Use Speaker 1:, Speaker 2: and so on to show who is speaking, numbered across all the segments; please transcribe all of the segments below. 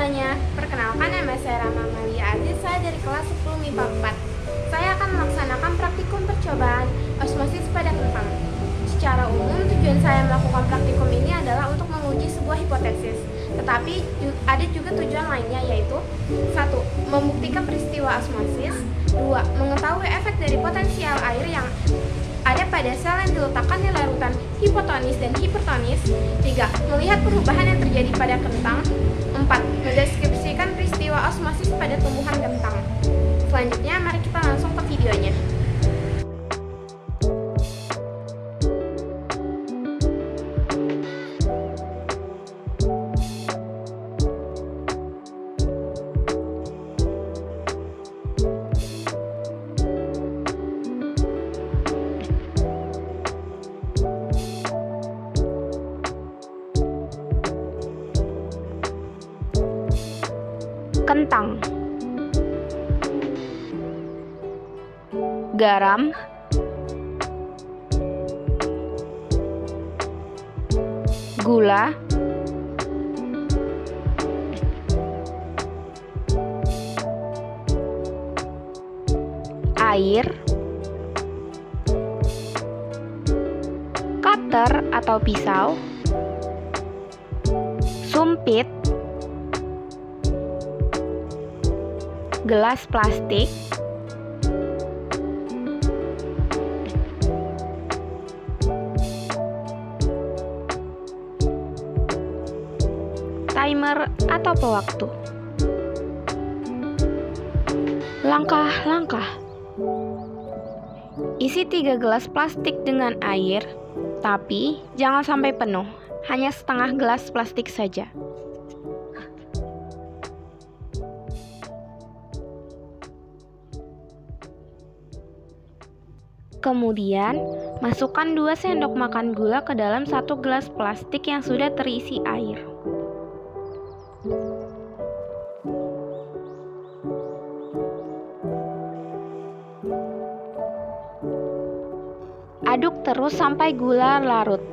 Speaker 1: semuanya, perkenalkan nama saya Rama Malia Aziz, saya dari kelas 10 MIPA 4. Saya akan melaksanakan praktikum percobaan osmosis pada kentang. Secara umum, tujuan saya melakukan praktikum ini adalah untuk menguji sebuah hipotesis. Tetapi ada juga tujuan lainnya, yaitu 1. Membuktikan peristiwa osmosis. 2. Mengetahui efek dari potensial air yang ada pada sel yang diletakkan di larutan hipotonis dan hipertonis. 3. Melihat perubahan yang terjadi pada kentang. 4. Mendeskripsikan peristiwa osmosis pada tumbuhan kentang. Selanjutnya, mari kita langsung ke videonya.
Speaker 2: Kentang, garam, gula, air, cutter atau pisau, sumpit, gelas plastik, timer atau pewaktu. Langkah-langkah. Isi 3 gelas plastik dengan air, tapi jangan sampai penuh, hanya setengah gelas plastik saja. Kemudian, masukkan 2 sendok makan gula ke dalam 1 gelas plastik yang sudah terisi air. Aduk terus sampai gula larut.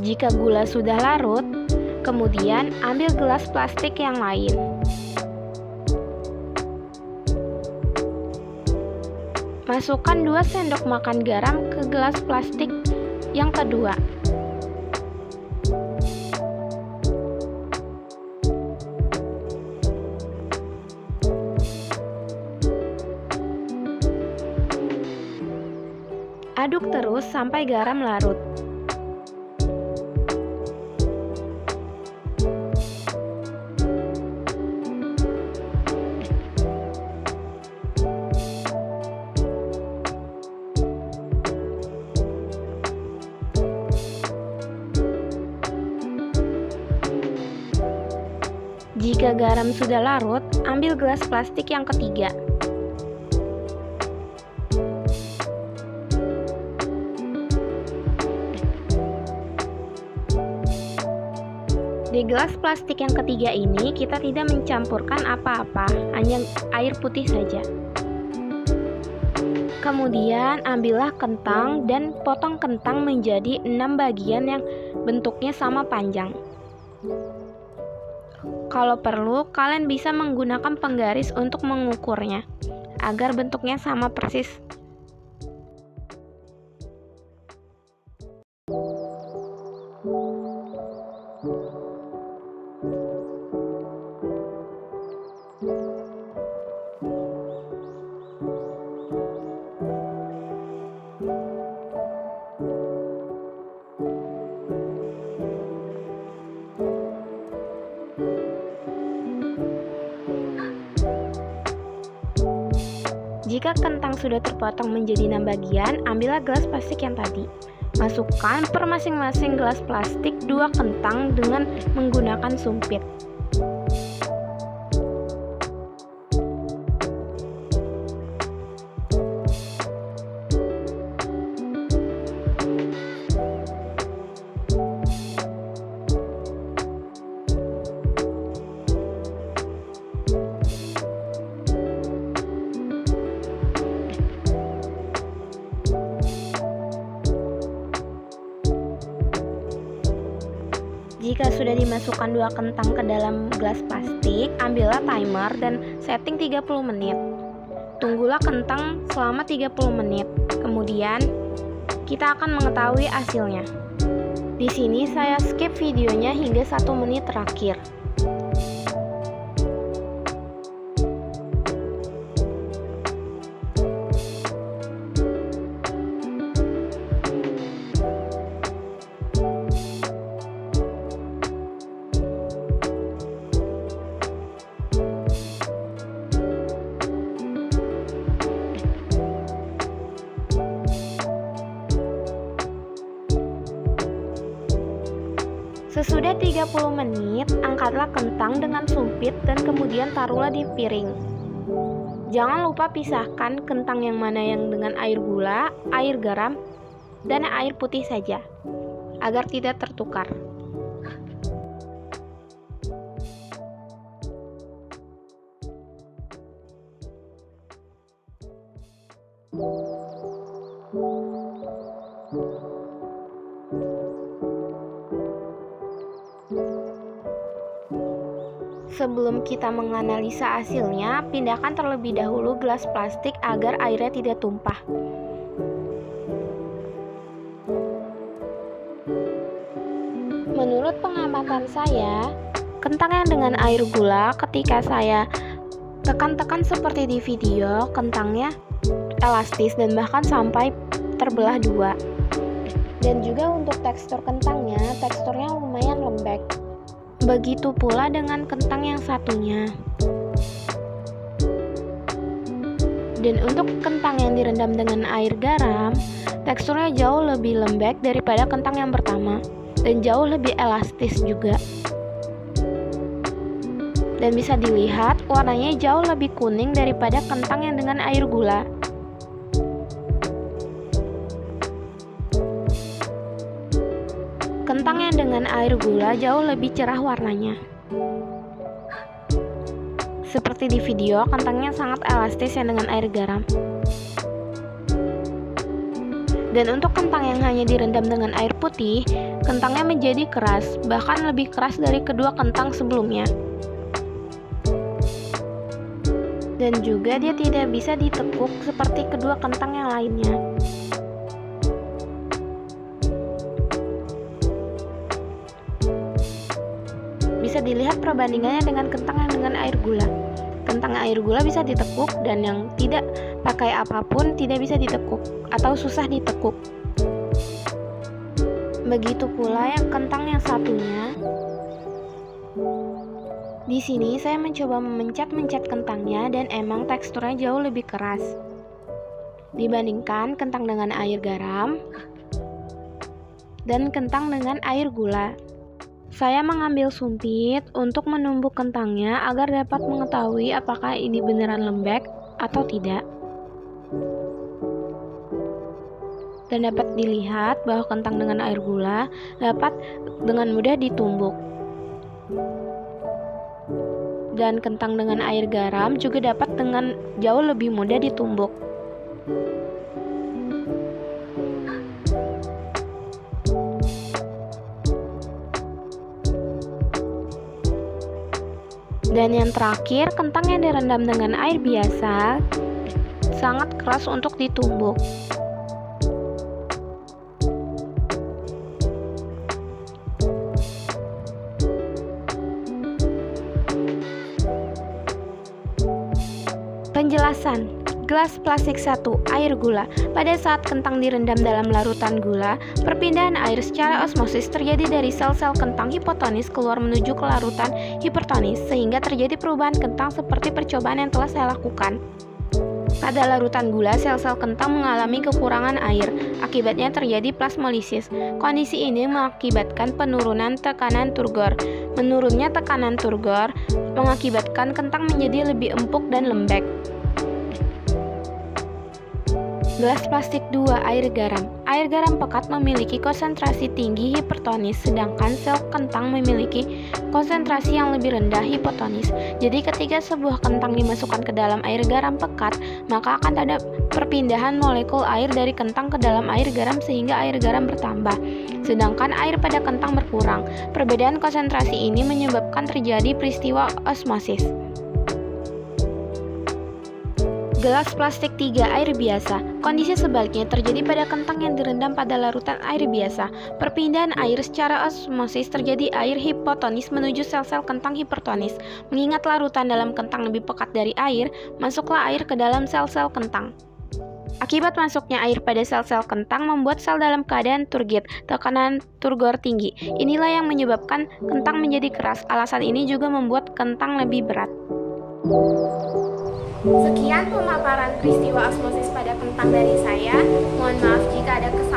Speaker 2: Jika gula sudah larut, kemudian ambil gelas plastik yang lain. Masukkan 2 sendok makan garam ke gelas plastik yang kedua. Aduk terus sampai garam larut. Jika garam sudah larut, ambil gelas plastik yang ketiga. Di gelas plastik yang ketiga ini, kita tidak mencampurkan apa-apa, hanya air putih saja. Kemudian, ambillah kentang dan potong kentang menjadi 6 bagian yang bentuknya sama panjang. Kalau perlu, kalian bisa menggunakan penggaris untuk mengukurnya, agar bentuknya sama persis. Jika kentang sudah terpotong menjadi 6 bagian, ambillah gelas plastik yang tadi. Masukkan per masing-masing gelas plastik 2 kentang dengan menggunakan sumpit. Jika sudah dimasukkan 2 kentang ke dalam gelas plastik, ambillah timer dan setting 30 menit. Tunggulah kentang selama 30 menit. Kemudian, kita akan mengetahui hasilnya. Di sini saya skip videonya hingga 1 menit terakhir. Sesudah 30 menit, angkatlah kentang dengan sumpit dan kemudian taruhlah di piring. Jangan lupa pisahkan kentang yang mana yang dengan air gula, air garam, dan air putih saja, agar tidak tertukar. Sebelum kita menganalisa hasilnya, pindahkan terlebih dahulu gelas plastik agar airnya tidak tumpah. Menurut pengamatan saya, kentang yang dengan air gula ketika saya tekan-tekan seperti di video, kentangnya elastis dan bahkan sampai terbelah 2. Dan juga untuk tekstur kentangnya, teksturnya lumayan lembek. Begitu pula dengan kentang yang satunya. Dan untuk kentang yang direndam dengan air garam, teksturnya jauh lebih lembek daripada kentang yang pertama dan jauh lebih elastis juga. Dan bisa dilihat warnanya jauh lebih kuning daripada kentang yang dengan air gula. Kentang yang dengan air gula jauh lebih cerah warnanya. Seperti di video, kentangnya sangat elastis yang dengan air garam. Dan untuk kentang yang hanya direndam dengan air putih, kentangnya menjadi keras, bahkan lebih keras dari kedua kentang sebelumnya. Dan juga dia tidak bisa ditekuk seperti kedua kentang yang lainnya. Bisa dilihat perbandingannya dengan kentang yang dengan air gula. Kentang air gula bisa ditekuk dan yang tidak pakai apapun tidak bisa ditekuk atau susah ditekuk. Begitu pula yang kentang yang satunya. Di sini saya mencoba memencet-mencet kentangnya dan emang teksturnya jauh lebih keras dibandingkan kentang dengan air garam dan kentang dengan air gula. Saya mengambil sumpit untuk menumbuk kentangnya agar dapat mengetahui apakah ini beneran lembek atau tidak. Dan dapat dilihat bahwa kentang dengan air gula dapat dengan mudah ditumbuk. Dan kentang dengan air garam juga dapat dengan jauh lebih mudah ditumbuk. Dan yang terakhir, kentang yang direndam dengan air biasa sangat keras untuk ditumbuk. Penjelasan: gelas plastik 1, air gula. Pada saat kentang direndam dalam larutan gula, perpindahan air secara osmosis terjadi dari sel-sel kentang hipotonis keluar menuju ke larutan hipertonis, sehingga terjadi perubahan kentang seperti percobaan yang telah saya lakukan. Pada larutan gula, sel-sel kentang mengalami kekurangan air, akibatnya terjadi plasmolisis. Kondisi ini mengakibatkan penurunan tekanan turgor. Menurunnya tekanan turgor mengakibatkan kentang menjadi lebih empuk dan lembek. Gelas plastik 2, air garam. Air garam pekat memiliki konsentrasi tinggi hipertonis, sedangkan sel kentang memiliki konsentrasi yang lebih rendah hipotonis. Jadi ketika sebuah kentang dimasukkan ke dalam air garam pekat, maka akan ada perpindahan molekul air dari kentang ke dalam air garam sehingga air garam bertambah. sedangkan air pada kentang berkurang. Perbedaan konsentrasi ini menyebabkan terjadi peristiwa osmosis. Gelas plastik 3 air biasa. Kondisi sebaliknya terjadi pada kentang yang direndam pada larutan air biasa. Perpindahan air secara osmosis terjadi air hipotonis menuju sel-sel kentang hipertonis. Mengingat larutan dalam kentang lebih pekat dari air, masuklah air ke dalam sel-sel kentang. Akibat masuknya air pada sel-sel kentang membuat sel dalam keadaan turgid, tekanan turgor tinggi. Inilah yang menyebabkan kentang menjadi keras. Alasan ini juga membuat kentang lebih berat.
Speaker 1: Sekian pemaparan peristiwa osmosis pada kentang dari saya. Mohon maaf jika ada kesalahan.